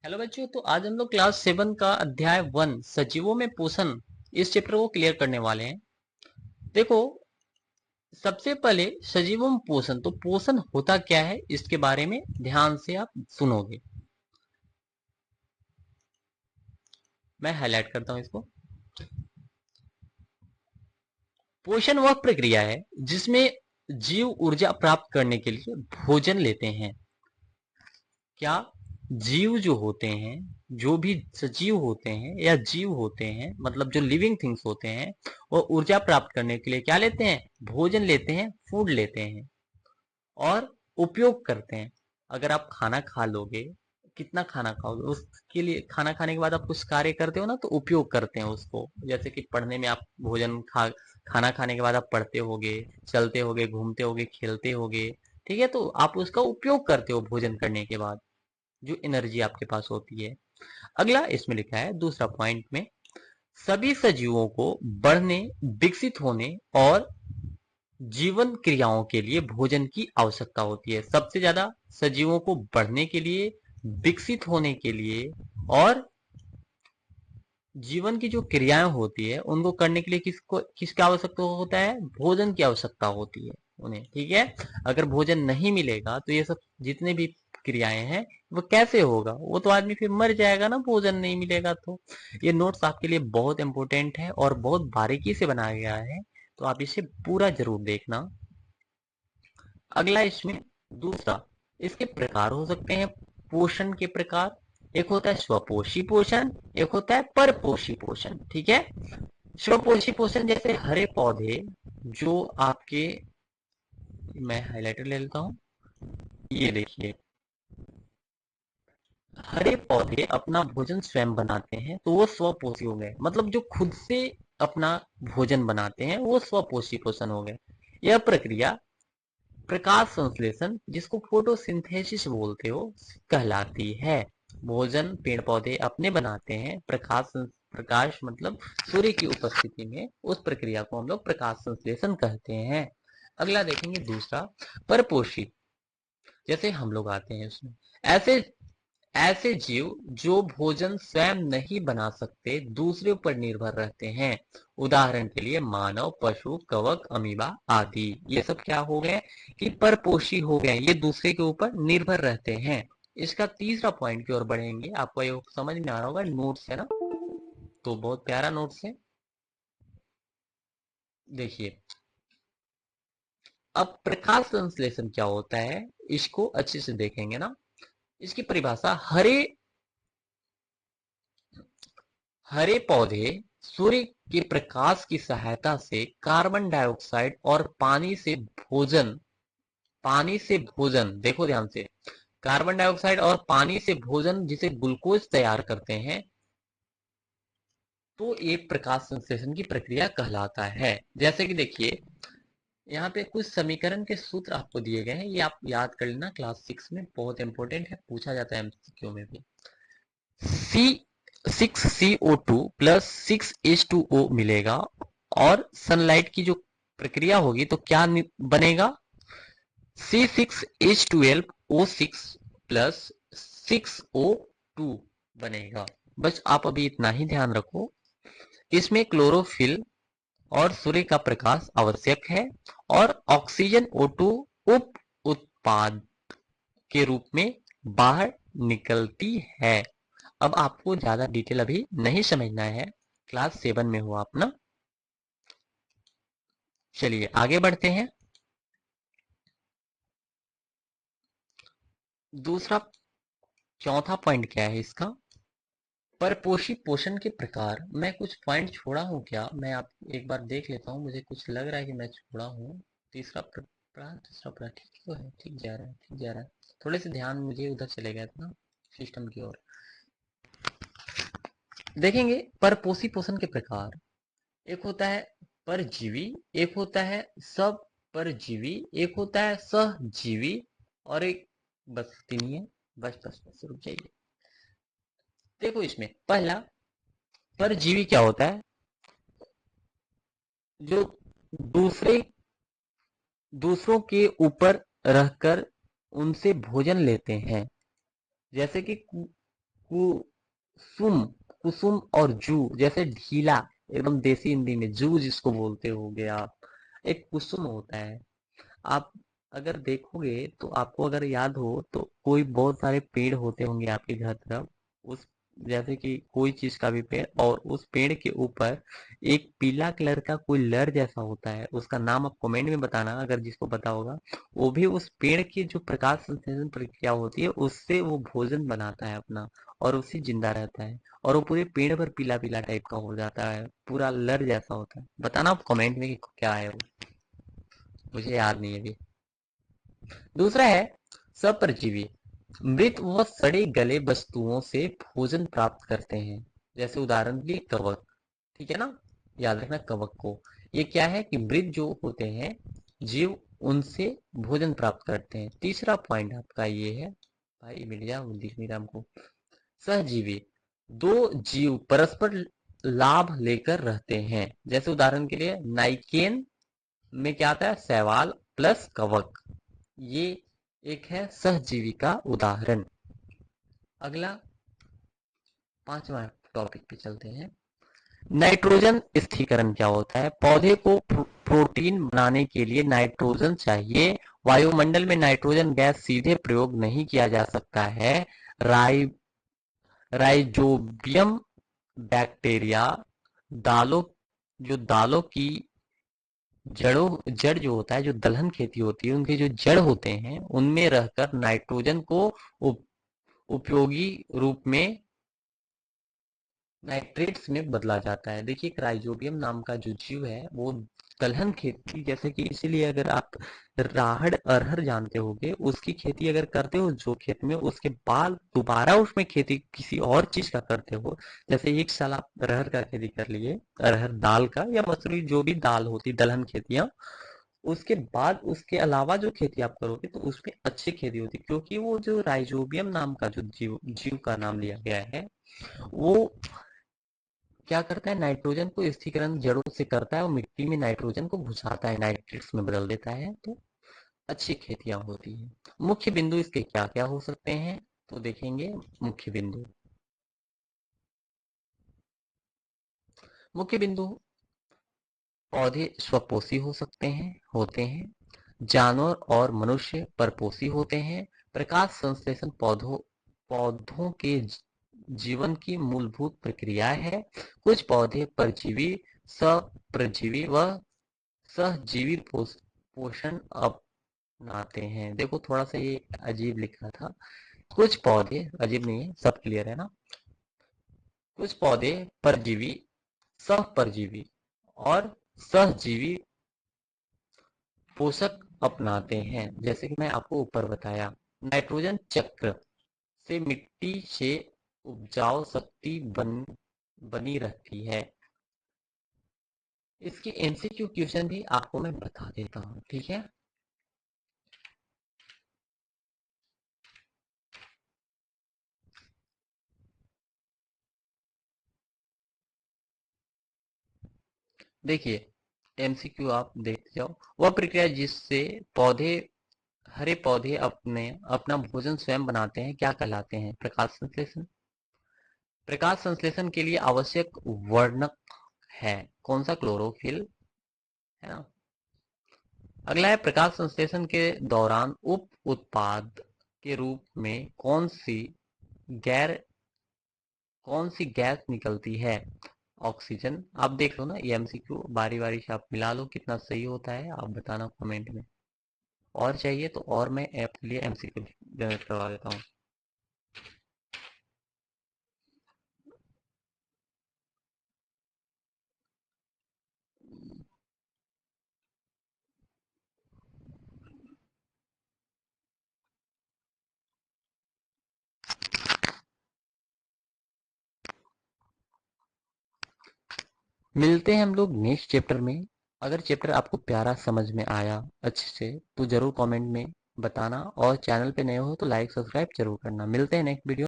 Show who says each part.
Speaker 1: Hello बच्चों, तो आज हम लोग क्लास 7 का अध्याय 1 सजीवों में पोषण इस चैप्टर को क्लियर करने वाले हैं। देखो, सबसे पहले सजीवों में पोषण, तो पोषण होता क्या है इसके बारे में ध्यान से आप सुनोगे। मैं हाईलाइट करता हूं इसको। पोषण वह प्रक्रिया है जिसमें जीव ऊर्जा प्राप्त करने के लिए भोजन लेते हैं। क्या जीव जो होते हैं, जो भी सजीव होते हैं या जीव होते हैं, मतलब जो लिविंग थिंग्स होते हैं, वो ऊर्जा प्राप्त करने के लिए क्या लेते हैं? भोजन लेते हैं, फूड लेते हैं और उपयोग करते हैं। अगर आप खाना खा लोगे, कितना खाना खाओगे, उसके लिए खाना खाने के बाद आप कुछ कार्य करते हो ना, तो उपयोग करते हैं उसको। जैसे कि पढ़ने में आप खाना खाने के बाद आप पढ़ते होगे, चलते होगे, घूमते होगे, खेलते होगे। ठीक है, तो आप उसका उपयोग करते हो भोजन करने के बाद, जो एनर्जी आपके पास होती है। अगला इसमें लिखा है दूसरा पॉइंट में, सभी सजीवों को बढ़ने, विकसित होने और जीवन क्रियाओं के लिए भोजन की आवश्यकता होती है। सबसे ज्यादा सजीवों को बढ़ने के लिए, विकसित होने के लिए और जीवन की जो क्रियाएं होती है उनको करने के लिए किसका आवश्यकता होता है? भोजन की आवश्यकता होती है उन्हें। ठीक है, अगर भोजन नहीं मिलेगा तो ये सब जितने भी क्रियाएं हैं वो कैसे होगा? वो तो आदमी फिर मर जाएगा ना, भोजन नहीं मिलेगा तो। ये नोट्स आपके लिए बहुत इंपॉर्टेंट है और बहुत बारीकी से बनाया गया है, तो आप इसे पूरा जरूर देखना। अगला इसमें दूसरा, इसके प्रकार हो सकते हैं पोषण के प्रकार। एक होता है स्वपोषी पोषण, एक होता है परपोषी पोषण। ठीक है, स्वपोषी पोषण जैसे हरे पौधे, जो आपके, मैं हाइलाइटर ले लेता हूं, ये देखिए, हरे पौधे अपना भोजन स्वयं बनाते हैं तो वो स्वपोषी हो गए, मतलब जो खुद से अपना भोजन बनाते हैं वो स्वपोषी पोषण हो गए। यह प्रक्रिया प्रकाश संश्लेषण, जिसको फोटोसिंथेसिस बोलते हो, कहलाती है। भोजन पेड़ पौधे अपने बनाते हैं, प्रकाश मतलब सूर्य की उपस्थिति में, उस प्रक्रिया को हम लोग प्रकाश संश्लेषण कहते हैं। अगला देखेंगे दूसरा, परपोषी, जैसे हम लोग आते हैं उसमें। ऐसे ऐसे जीव जो भोजन स्वयं नहीं बना सकते, दूसरे पर निर्भर रहते हैं। उदाहरण के लिए मानव, पशु, कवक, अमीबा आदि। ये सब क्या हो गए कि परपोषी हो गए, ये दूसरे के ऊपर निर्भर रहते हैं। इसका तीसरा पॉइंट की ओर बढ़ेंगे, आपको ये समझ में आ रहा होगा, नोट्स है ना, तो बहुत प्यारा नोट्स है। देखिए, अब प्रकाश संश्लेषण क्या होता है, इसको अच्छे से देखेंगे ना। इसकी परिभाषा, हरे हरे पौधे सूर्य के प्रकाश की सहायता से कार्बन डाइऑक्साइड और पानी से भोजन, देखो ध्यान से, कार्बन डाइऑक्साइड और पानी से भोजन जिसे ग्लूकोज तैयार करते हैं, तो एक प्रकाश संश्लेषण की प्रक्रिया कहलाता है। जैसे कि देखिए, यहाँ पे कुछ समीकरण के सूत्र आपको दिए गए हैं, ये आप याद कर लेना, क्लास 6 में बहुत इंपॉर्टेंट है, पूछा जाता है एमसीक्यू में भी। सी 6CO2 प्लस 6H2O मिलेगा, और सनलाइट की जो प्रक्रिया होगी तो क्या बनेगा? C6H12O6 प्लस 6O2 बनेगा। बस आप अभी इतना ही ध्यान रखो। इसमें क्लोरोफिल और सूर्य का प्रकाश आवश्यक है, और ऑक्सीजन O2 उप उत्पाद के रूप में बाहर निकलती है। अब आपको ज्यादा डिटेल अभी नहीं समझना है, क्लास 7 में हो आप ना। चलिए आगे बढ़ते हैं। दूसरा, चौथा पॉइंट क्या है इसका? परपोषी पोषण के प्रकार। मैं कुछ पॉइंट छोड़ा हूं क्या? मैं आप एक बार देख लेता हूं, मुझे कुछ लग रहा है कि मैं छोड़ा हूं। तीसरा प्रकार ठीक तो है, ठीक जा रहा है, ठीक जा रहा है। थोड़े से ध्यान मुझे उधर चले गया था ना, सिस्टम की ओर। देखेंगे परपोषी पोषण के प्रकार। एक होता है परजीवी, एक होता है सब परजीवी, एक होता है सहजीवी, और एक, बस तीन ही है। बस रुक जाइए। देखो, इसमें पहला परजीवी क्या होता है? जो दूसरे दूसरों के ऊपर रहकर उनसे भोजन लेते हैं। जैसे कि कुसुम, कुसुम और जू, जैसे ढीला, एकदम देसी हिंदी में जू जिसको बोलते होगे आप, एक कुसुम होता है। आप अगर देखोगे तो आपको अगर याद हो तो कोई बहुत सारे पेड़ होते होंगे आपके घर तरफ, उस जैसे कि कोई चीज का भी पेड़, और उस पेड़ के ऊपर एक पीला कलर का कोई लर जैसा होता है, उसका नाम आप कमेंट में बताना अगर जिसको पता होगा। वो भी उस पेड़ की जो प्रकाश संश्लेषण प्रक्रिया होती है उससे वो भोजन बनाता है अपना, और उससे जिंदा रहता है, और वो पूरे पेड़ पर पीला पीला टाइप का हो जाता है, पूरा लर जैसा होता है। बताना आप कमेंट में कि क्या है वो, मुझे याद नहीं है अभी। दूसरा है सपरजीवी। मृत व सड़े गले वस्तुओं से भोजन प्राप्त करते हैं, जैसे उदाहरण के लिए कवक, ठीक है ना, याद रखना कवक को। ये क्या है कि मृत जो होते हैं जीव, उनसे भोजन प्राप्त करते हैं। तीसरा पॉइंट आपका ये है, भाई मिल गया, वो दिख नहीं रहा हमको। सहजीवी, दो जीव परस्पर लाभ लेकर रहते हैं, जैसे उदाहरण के लिए नाइकेन में क्या आता है, शैवाल प्लस कवक, ये एक है सहजीवी का उदाहरण। अगला पांचवा टॉपिक पे चलते हैं। नाइट्रोजन स्थिरीकरण क्या होता है। पौधे को प्रोटीन बनाने के लिए नाइट्रोजन चाहिए। वायुमंडल में नाइट्रोजन गैस सीधे प्रयोग नहीं किया जा सकता है। राइ राइजोबियम बैक्टीरिया दालों, जो दालों की जड़ जो होता है, जो दलहन खेती होती है, उनके जो जड़ होते हैं उनमें रहकर नाइट्रोजन को उपयोगी रूप में नाइट्रेट्स में बदला जाता है। देखिए एक राइजोबियम नाम का जो जीव है वो दलहन खेती, जैसे कि इसीलिए अगर आप राहड़ अरहर जानते होगे, उसकी खेती अगर करते हो जो खेत में, उसके बाद दोबारा उसमें खेती किसी और चीज का करते हो, जैसे एक साल आप अरहर का खेती कर लिए, अरहर दाल का या मसूरी जो भी दाल होती दलहन खेतियां, उसके बाद उसके अलावा जो खेती आप करोगे तो उसमें अच्छी खेती होती, क्योंकि वो जो राइजोबियम नाम का जो जीव जीव का नाम लिया गया है, वो क्या करता है, नाइट्रोजन को स्थिरीकरण जड़ों से करता है और मिट्टी में नाइट्रोजन को घुसाता है, नाइट्रेट्स में बदल देता है, तो अच्छी खेतियां होती है। मुख्य बिंदु इसके क्या क्या हो सकते हैं, तो देखेंगे मुख्य बिंदु। मुख्य बिंदु, पौधे स्वपोषी हो सकते हैं, होते हैं। जानवर और मनुष्य परपोषी होते हैं। प्रकाश संश्लेषण पौधों पौधों के जीवन की मूलभूत प्रक्रिया है। कुछ पौधे परजीवी, सप्रजीवी व सहजीवी पोषण अपनाते हैं। देखो थोड़ा सा ये अजीब लिखा था, कुछ पौधे, अजीब नहीं है, सब क्लियर है ना। कुछ पौधे परजीवी, सह परजीवी और सहजीवी पोषक अपनाते हैं, जैसे कि मैं आपको ऊपर बताया। नाइट्रोजन चक्र से मिट्टी से उपजाऊ शक्ति बनी रहती है। इसकी एमसीक्यू क्वेश्चन भी आपको मैं बता देता हूँ, ठीक है। देखिए एमसीक्यू आप देखते जाओ। वह प्रक्रिया जिससे पौधे हरे पौधे अपने अपना भोजन स्वयं बनाते हैं क्या कहलाते हैं, प्रकाश संश्लेषण। प्रकाश संश्लेषण के लिए आवश्यक वर्णक है कौन सा, क्लोरोफिल, है ना। अगला है प्रकाश संश्लेषण के दौरान उप उत्पाद के रूप में गैर कौन सी गैस निकलती है, ऑक्सीजन। आप देख लो ना, ये एमसीक्यू बारी बारी से आप मिला लो, कितना सही होता है आप बताना कमेंट में। और चाहिए तो और मैं आपके लिए एमसीक्यू जनरेट करवा देता हूँ। मिलते हैं हम लोग नेक्स्ट चैप्टर में। अगर चैप्टर आपको प्यारा समझ में आया अच्छे से तो जरूर कमेंट में बताना, और चैनल पे नए हो तो लाइक सब्सक्राइब जरूर करना। मिलते हैं नेक्स्ट वीडियो।